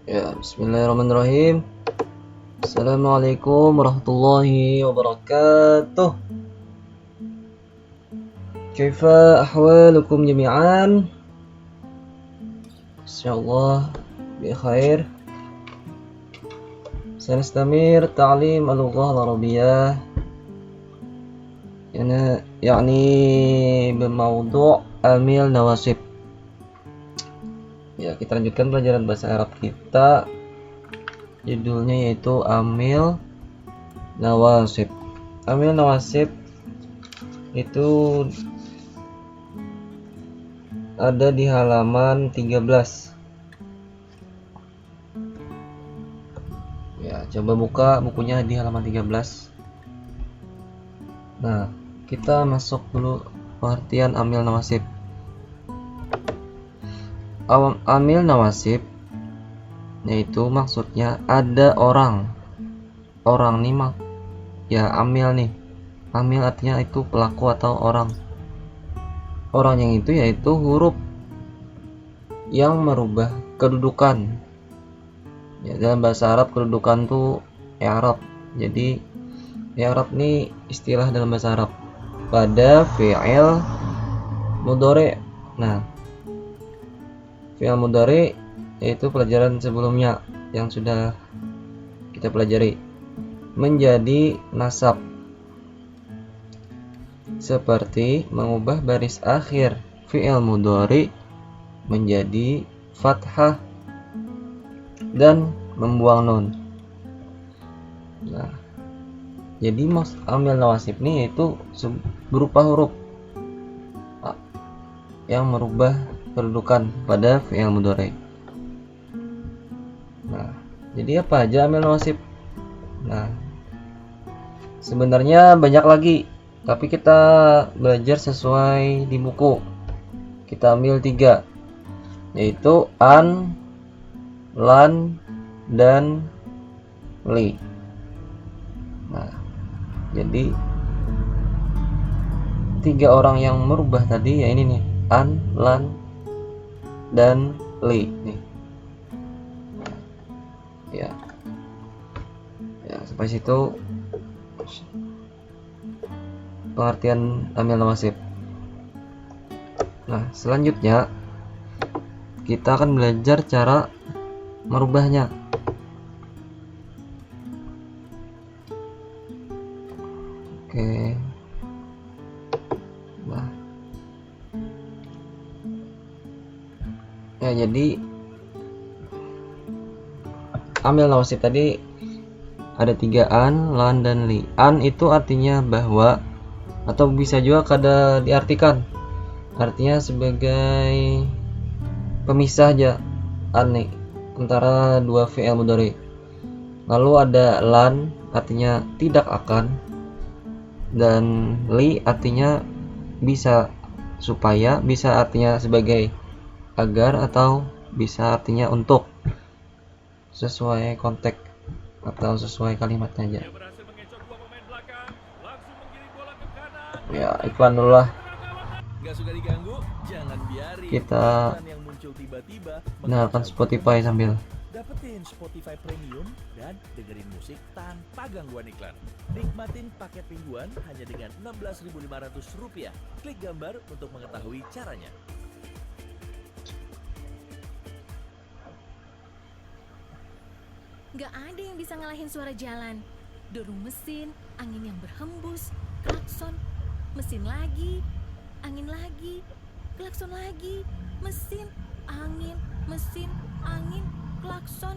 Ya, bismillahirrahmanirrahim. Assalamualaikum warahmatullahi wabarakatuh. Kaifa ahwalukum jami'an? Insyaallah bi khair. Sanastamir ta'lim al-lughah al-arabiyyah. Yani bermawdu' amil nawasib. Ya, kita lanjutkan pelajaran bahasa Arab kita. Judulnya yaitu amil nawasib. Amil nawasib itu ada di halaman 13. Ya, coba buka bukunya di halaman 13. Nah, kita masuk dulu pengertian amil nawasib. Amil nawasib yaitu maksudnya ada orang nih ya amil nih. Amil artinya itu pelaku atau orang yang itu yaitu huruf yang merubah kedudukan. Ya, dalam bahasa Arab kedudukan tuh i'rab. Jadi i'rab nih istilah dalam bahasa Arab pada fi'il mudhari'. Nah, fi'il mudhari' yaitu pelajaran sebelumnya yang sudah kita pelajari menjadi nasab, seperti mengubah baris akhir fi'il mudhari' menjadi fathah dan membuang nun. Nah, jadi amil nawasib ini yaitu berupa huruf yang merubah kedudukan pada fi'il mudhari'. Nah, jadi apa aja amil nawasib? Nah, sebenarnya banyak lagi, tapi kita belajar sesuai di buku. Kita ambil 3, yaitu an, lan, dan li. Nah, jadi 3 orang yang merubah tadi ya ini nih, an, lan, dan li nih. Ya, sampai situ pengertian amil nawasib. Nah, selanjutnya kita akan belajar cara merubahnya. Oke. Nah, ya jadi amil nawasib tadi ada 3, an, lan, dan li. An itu artinya bahwa, atau bisa juga kada diartikan, artinya sebagai pemisah aja an nih antara dua fi'il mudhari. Lalu ada lan artinya tidak akan, dan li artinya bisa, supaya, bisa artinya sebagai agar, atau bisa artinya untuk, sesuai konteks atau sesuai kalimatnya aja. Ya, iklan dulu lah. Kita dengarkan Spotify sambil. Dapetin Spotify Premium dan dengerin musik tanpa gangguan iklan. Nikmatin paket mingguan hanya dengan Rp16.500. Klik gambar untuk mengetahui caranya. Gak ada yang bisa ngalahin suara jalan. Derung mesin, angin yang berhembus, klakson, mesin lagi, angin lagi, klakson lagi, mesin, angin, klakson.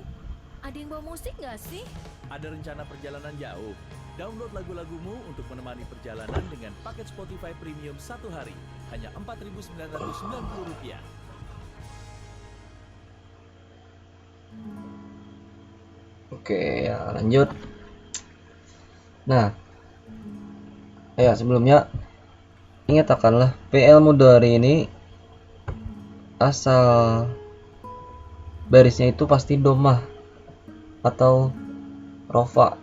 Ada yang bawa musik gak sih? Ada rencana perjalanan jauh? Download lagu-lagumu untuk menemani perjalanan dengan paket Spotify Premium 1 hari. Hanya Rp4.990. Oke, ya lanjut. Nah, ya sebelumnya ingat akanlah fi'il mudhari ini asal barisnya itu pasti dhammah atau rofa.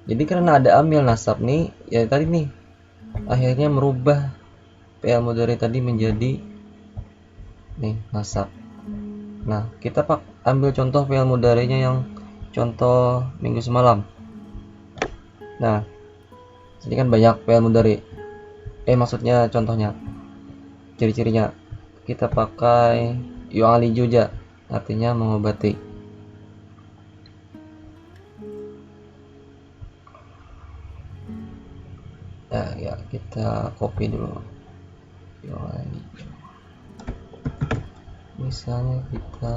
Jadi karena ada amil nasab nih, ya tadi nih akhirnya merubah fi'il mudhari tadi menjadi nih nasab. Nah, kita ambil contoh fi'il mudhari'nya yang contoh minggu semalam. Nah, sini kan banyak fi'il mudhari'. Maksudnya contohnya, ciri-cirinya. Kita pakai yu'alijuja, artinya mengobati. Ya, kita copy dulu. Yu'aliju. Misalnya kita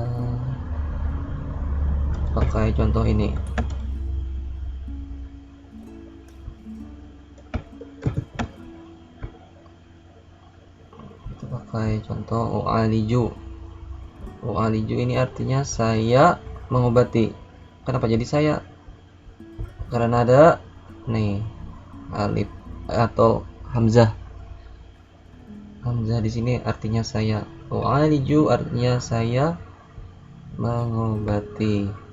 pakai contoh ini. Kita pakai contoh u'aliju. U'aliju ini artinya saya mengobati. Kenapa jadi saya? Karena ada nih alif atau hamzah. Hamzah di sini artinya saya. U'aliju artinya saya mengobati.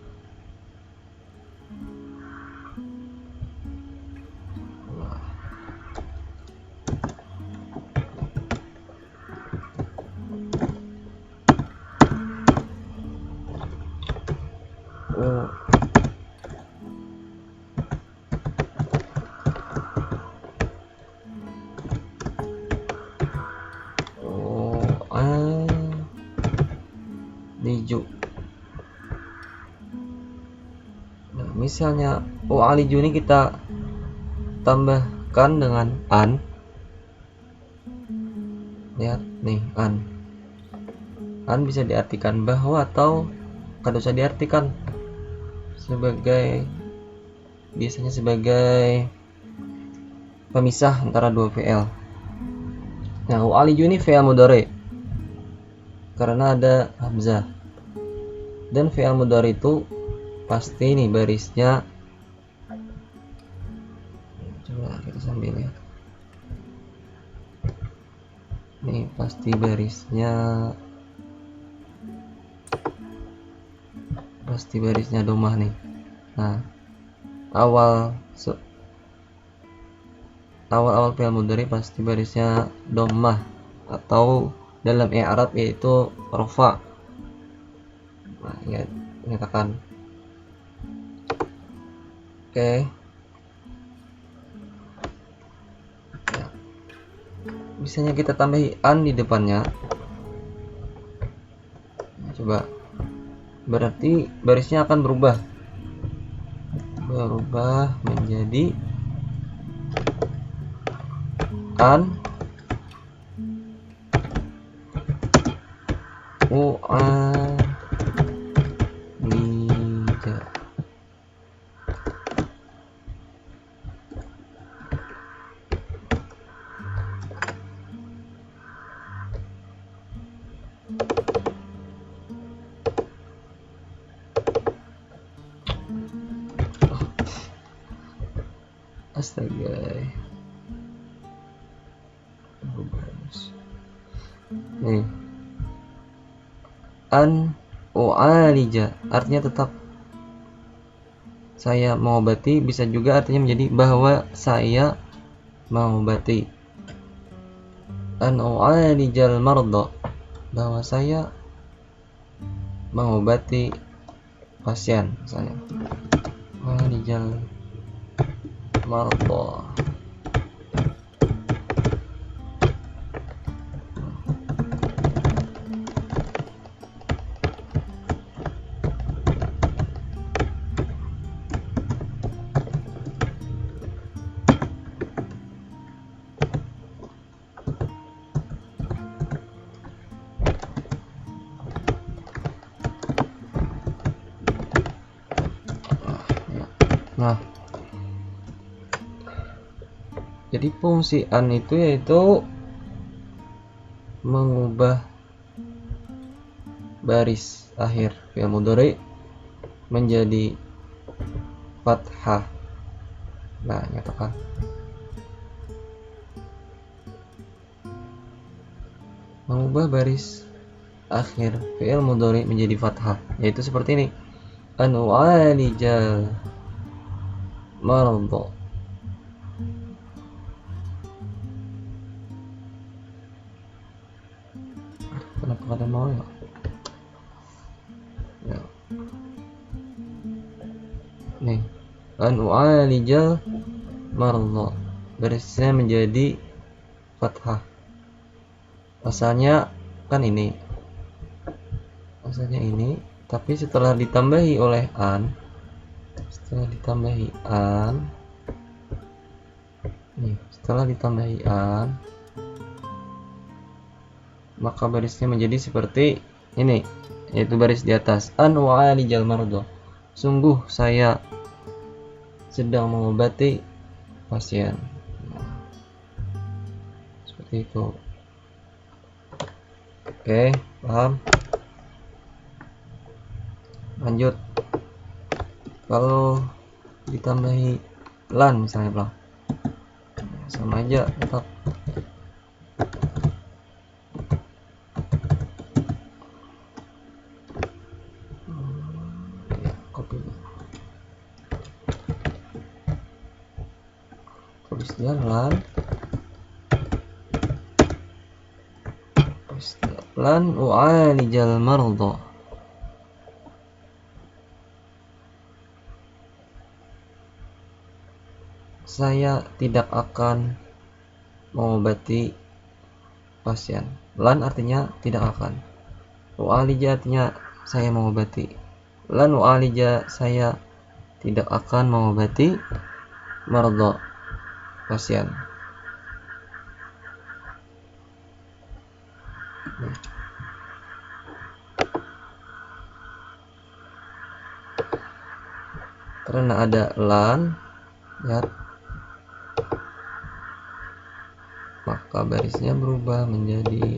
U'aliju. Nah, misalnya u'aliju ini kita tambahkan dengan an. Lihat nih, an bisa diartikan bahwa atau kada usah diartikan, biasanya sebagai pemisah antara dua fi'il. Nah, u'aliju ini fi'il mudhari karena ada hamzah, dan fi'il mudhari itu pasti nih barisnya, coba kita sambil lihat nih, pasti barisnya domah nih. Nah, awal fi'il mudhari pasti barisnya domah atau dalam i'rab yaitu rafa. Nah, ya, nyatakan. Oke. Ya. Misalnya kita tambahi an di depannya. Nah, coba. Berarti barisnya akan berubah menjadi an u'alija. Astaga. Nih. An u'alija artinya tetap saya mengobati, bisa juga artinya menjadi bahwa saya mengobati. An u'alijal marda, bahwa saya mengobati pasien misalnya. U'alijal marda. Nah, jadi fungsi an itu yaitu mengubah baris akhir fi'il mudhari menjadi fathah. Nah, nyatakan. Mengubah baris akhir fi'il mudhari menjadi fathah, yaitu seperti ini. An u'alijal marda. Kenapa kalian mau ya? nih, an u'alijal marza, barisnya menjadi fathah. Asalnya kan ini, asalnya ini, tapi setelah ditambahi oleh an, nih, setelah ditambahi an, maka barisnya menjadi seperti ini, yaitu baris di atas, an wa'alijal mardo, sungguh saya sedang mengobati pasien. Seperti itu. Oke, paham? Lanjut. Kalau ditambahi lan misalnya, bang, sama aja tetap. Ya, copy. Tulis dia lan. Tulis dia lan u'alijal mardo. Saya tidak akan mengobati pasien. Lan artinya tidak akan. U'alija artinya saya mengobati. Lan u'alija, saya tidak akan mengobati mardo, pasien. Karena ada lan, lihat, maka barisnya berubah menjadi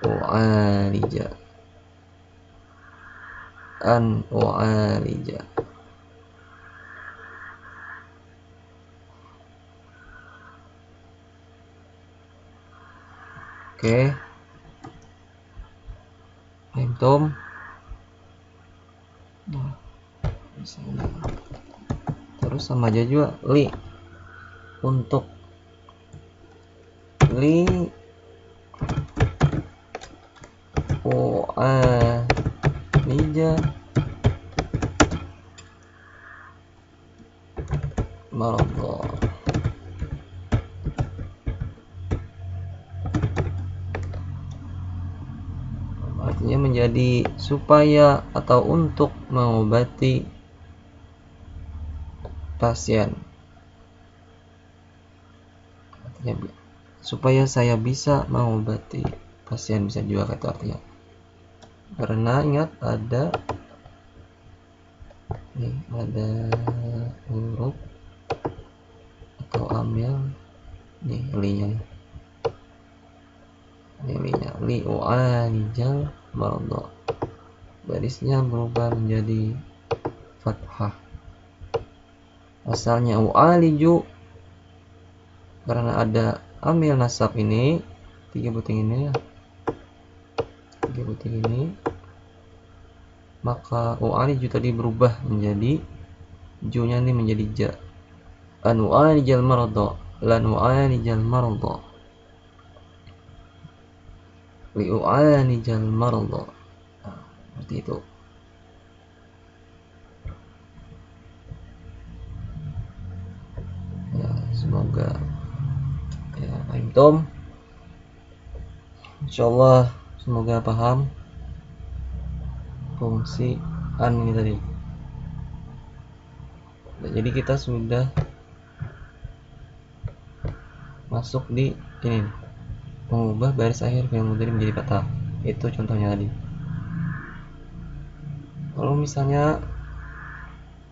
u'alija, an u'alija. Oke, Tom. Nah, misalnya. Terus sama aja juga li, untuk li u'alija mardo. Artinya menjadi supaya atau untuk mengobati pasien. Artinya supaya saya bisa mengobati pasien, bisa juga kata artinya. Karena ingat ada nih, ada huruf atau amil nih, linya nih. Ini linya, li u'alijal mardo, barisnya berubah menjadi fathah. Asalnya u'aliju, karena ada amil nasab ini, tiga buting ini ya, tiga buting ini, maka u'aliju tadi berubah menjadi junya ini menjadi ja, an u'alijal mardo, lan u'alijal mardo, li u'alijal mardo. Nah, seperti itu. Ya, semoga ya Tom, insyaallah semoga paham fungsi an ini tadi. Nah, jadi kita sudah masuk di ini, mengubah baris akhir fi'il mudhari menjadi fathah. Itu contohnya tadi. Kalau misalnya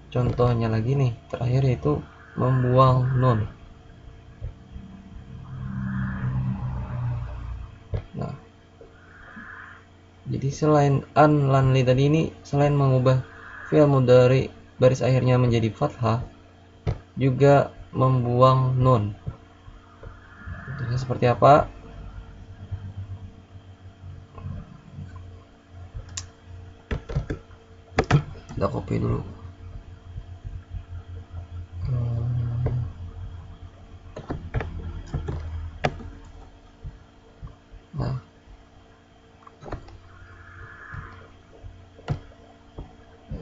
contohnya lagi nih, terakhir yaitu membuang nun. Nah, jadi selain an, lan, li tadi ini, selain mengubah fi'il mudhari baris akhirnya menjadi fathah, juga membuang nun. Contohnya seperti apa? Kita copy dulu. Nah,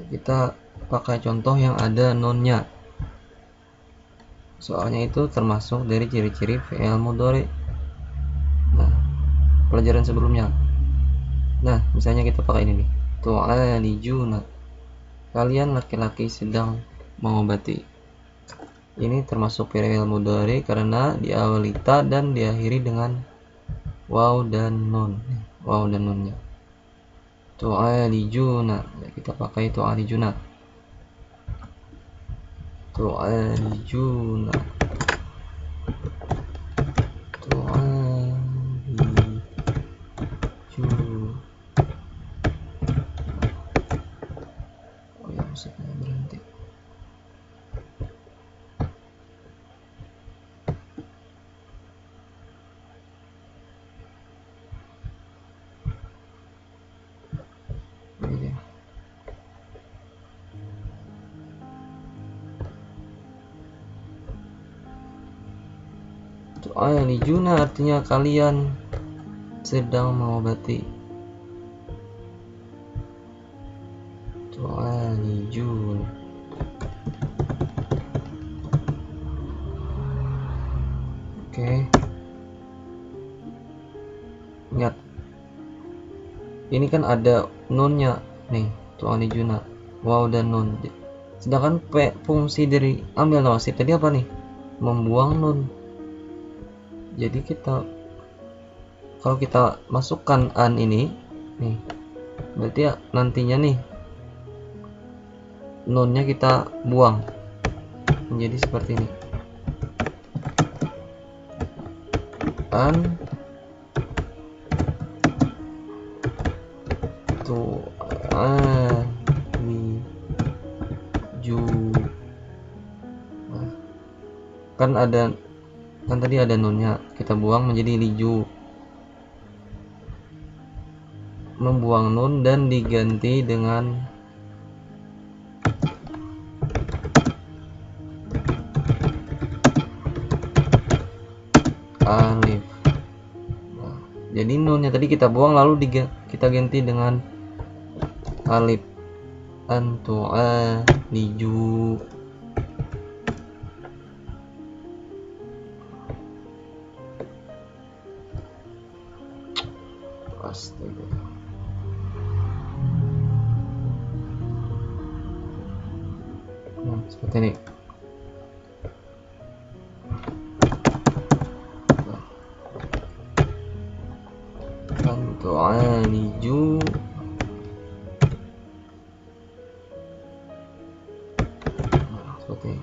kita pakai contoh yang ada nunnya, soalnya itu termasuk dari ciri-ciri fi'il mudhari. Nah, pelajaran sebelumnya. Nah, misalnya kita pakai ini nih, tu'alijuna, kalian laki-laki sedang mengobati. Ini termasuk fi'il mudhari karena diawali ta dan diakhiri dengan waw dan nun. Waw dan nunnya. Tu'alijuna, kita pakai tu'alijuna. Tu'alijuna. Oh ya, musiknya berhenti. Tu'alijuna artinya kalian sedang mengobati. Tu'alijun. Oke. Ingat, ini kan ada nunnya nih, tu'alijuna, waw dan nun. Sedangkan fungsi dari ambil nasib tadi apa nih? Membuang nun. Jadi kalau kita masukkan an ini nih, berarti ya nantinya nih nunnya kita buang menjadi seperti ini. An tu ali ju, kan tadi ada nunnya, kita buang menjadi liju. Membuang nun dan diganti dengan alif. Nah, jadi nunnya tadi kita buang lalu kita ganti dengan alif. Antu'aliju. Astaga. Nah, seperti ini. Tu'aliju. Nah, seperti ini.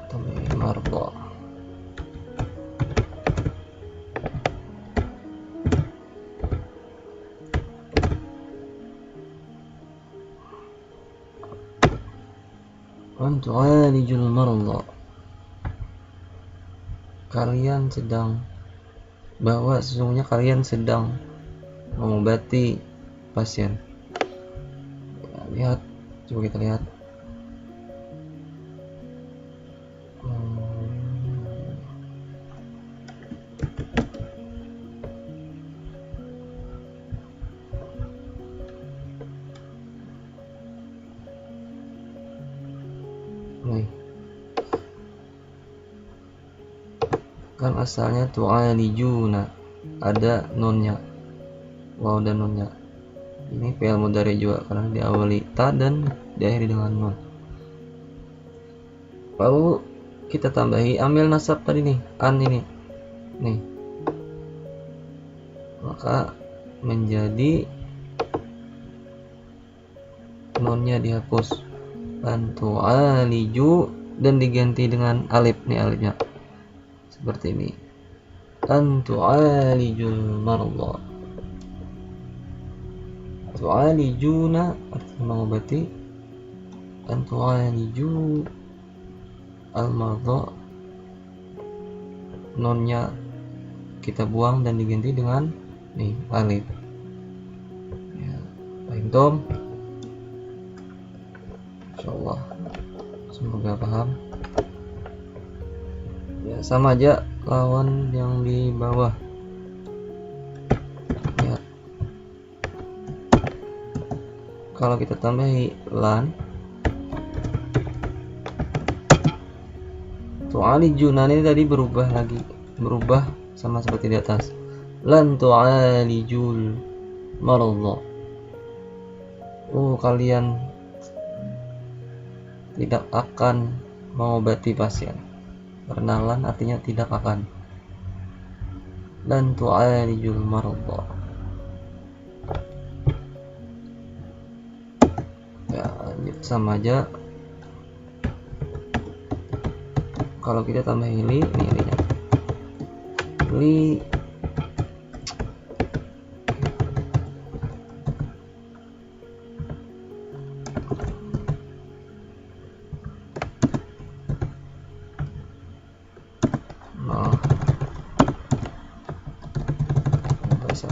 Tambah marba. Tu'alijul marda. Kalian sedang, bahwa sesungguhnya kalian sedang mengobati pasien. Ya, lihat, coba kita lihat. Nih. Kan asalnya tu'alijuna, ada nunnya, waw dan nunnya. Ini fi'il mudhari juga karena diawali ta dan diakhiri dengan nun. Lalu kita tambahi ambil nasab tadi nih, an ini nih, maka menjadi nunnya dihapus, antu'aliju, dan diganti dengan alif nih, alifnya seperti ini, antu'alijul marda. Tu'alijuna artinya mengobati, antu'aliju al-marda, nunnya kita buang dan diganti dengan nih alif. Ya, paham tom? Insyaallah semoga paham. Ya, sama aja lawan yang di bawah. Lihat. kalau kita tambahi lan, tu'aliju, nah ini tadi berubah sama seperti di atas. Lan tu'alijul maradha, kalian tidak akan mengobati pasien, karena lan artinya tidak akan. Lan tu'alijul maradha, ya sama aja. Kalau kita tambahin li, ini linya li, nah bisa.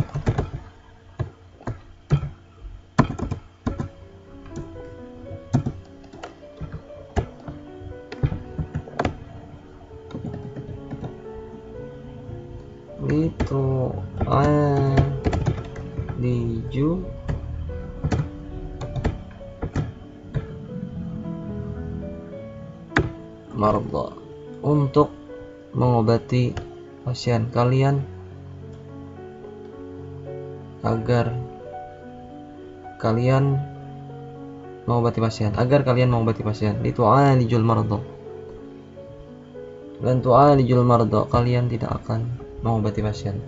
Itu aliju marda, untuk mengobati pasien kalian, agar kalian mengobati pasien, itu alijul marda. Dan tu'alijul marda, kalian tidak akan mengobati pasien.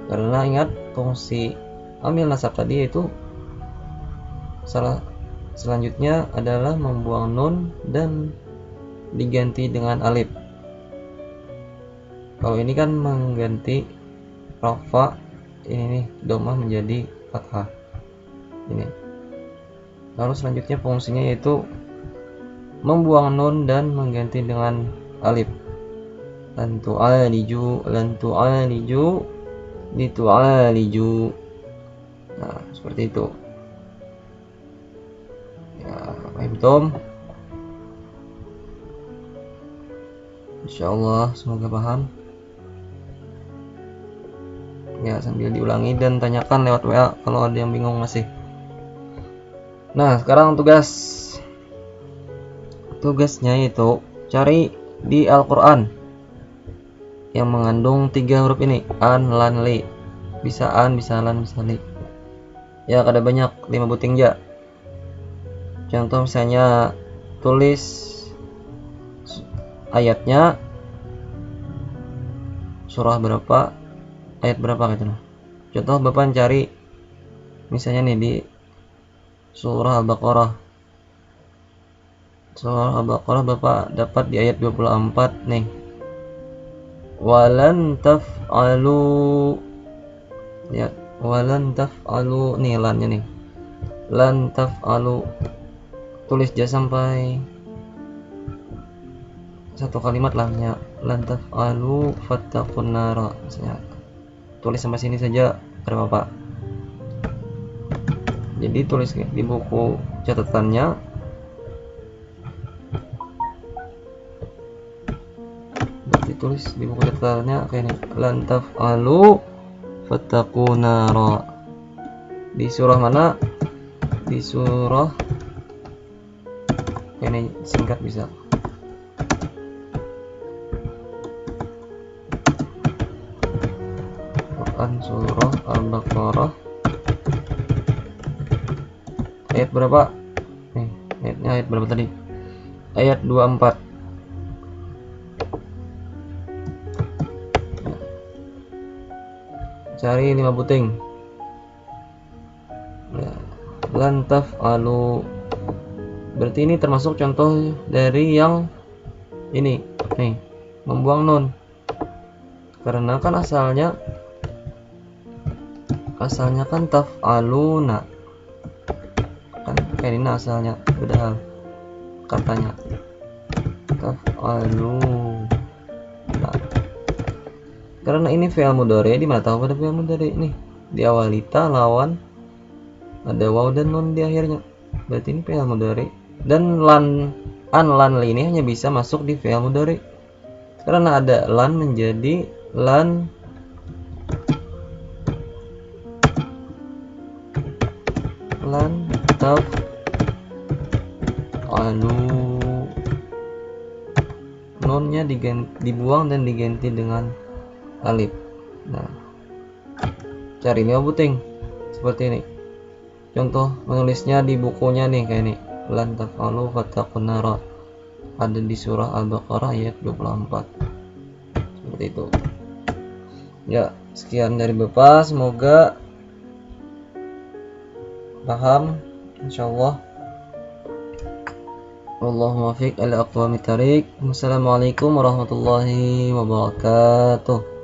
Karena ingat, fungsi amil nasab tadi itu selanjutnya adalah membuang nun dan diganti dengan alif. Kalau ini kan mengganti rafa, ini nih domah menjadi fathah ini. Lalu selanjutnya fungsinya yaitu membuang nun dan mengganti dengan alif. Lan tu'aliju ditu'aliju. Nah, seperti itu. Ya, paham Tom? Insyaallah semoga paham. Ya, sambil diulangi dan tanyakan lewat WA kalau ada yang bingung masih. Nah, sekarang tugasnya itu cari di Al-Quran yang mengandung 3 huruf ini, an, lan, li. Bisa an, bisa lan, bisa li. Ya, ada banyak, 5 buting ja. Contoh misalnya tulis ayatnya surah berapa, ayat berapa gitu. Contoh Bapak cari misalnya nih di surah Al-Baqarah. Surah Al-Baqarah Bapak dapat di ayat 24 nih. Walan taf'alu. Ya, walan taf'alu, nih lannya nih. Lan taf'alu. Tulis aja sampai satu kalimat lannya. Lan taf'alu fattaqun nara. Misalnya tulis sampai sini saja pada Bapak. Jadi tulis di buku catatannya. Tulis di buku catatannya kayak ini, lan taf'alu fattaqun nara. Di surah mana? Di surah kayak ini, singkat bisa. Quran surah Al-Baqarah ayat berapa? Nih, ayatnya ayat berapa tadi? Ayat 24. Cari 5 buting. Ya, lan taf'alu. Berarti ini termasuk contoh dari yang ini nih, membuang nun. Karena kan asalnya kan taf'aluna. Kan kayak ini asalnya, beda hal katanya. Taf'alu. Karena ini fi'il mudhari, di mana tahu pada fi'il mudhari nih, diawali ta lawan ada waw dan nun di akhirnya. Berarti ini fi'il mudhari. Dan lan, an, lan, li ini hanya bisa masuk di fi'il mudhari. Karena ada lan menjadi lan taf alu, nunnya dibuang dan diganti dengan alif. Nah, cari ini buting seperti ini. Contoh menulisnya di bukunya nih kayak ini, lan tafalu fattaqun nara, ada di surah Al-Baqarah ayat 24. Seperti itu. Ya, sekian dari Bapak, semoga paham insyaallah. Wallahu muwaffiq ila aqwamit thariq. Wassalamualaikum warahmatullahi wabarakatuh.